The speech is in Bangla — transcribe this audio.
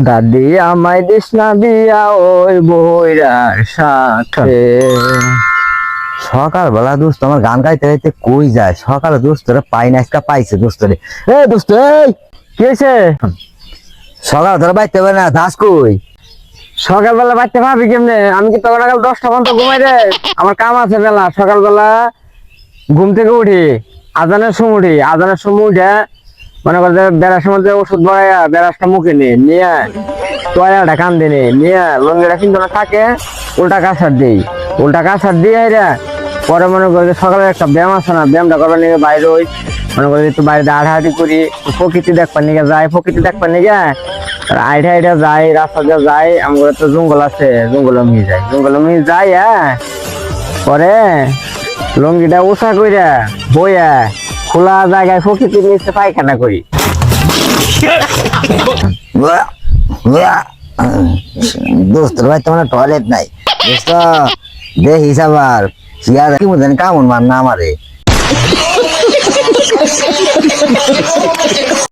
দাদি আমায় দিস না বিয়া ওই বইরার সাথে। সকালবেলা দোস্ত আমার গান গাইতে গাইতে কই যায়, সকালে দোস্তরে পাই না, আজকে পাইছে দোস্তরে। এ দোস্ত এই কি হয়েছে? সকাল ধরে বাইতে হবে না, দাস কই? সকালবেলা বাচ্চা ভাবি কেমনে? আমি কি তখন সকাল 10টা পর্যন্ত ঘুমাই রে? আমার কাম আছে বেলা। সকালবেলা ঘুম থেকে উঠি, আজানের সময় উঠি, আজানের সময় উঠে মনে করছে বেড়ার সময় ওষুধ বাড়াইয়া বেড়াসটা মুখে নিয়ে টয়লাটা কান দিনে নিয়ে লঙ্গিটা কিন্তু না থাকে, উল্টা কাছার দিই, উল্টা কাছার দিয়ে রে পরে মনে করি সকালে একটা ব্যায়াম আছে না, ব্যায়ামটা করবার নিয়ে বাইরে ওই মনে করি একটু বাইরে হাঁটাহাঁটি করি, প্রকৃতি দেখবার নিয়ে যাই, প্রকৃতি দেখবার নিয়ে আইডা আইডা যাই, রাস্তা দিয়ে যাই, আমার তো জঙ্গল আছে, জঙ্গল মিয়ে যাই। হ্যাঁ, পরে লঙ্গিটা উষা কইরা বইয়া খোলা জায়গায় প্রকৃতির নিচে পায়খানা করি। দোস্তর ভাই তোমার টয়লেট নাই দোস্ত, দেখিস আবার চেয়ার কি মতন কামন মান না আমারে।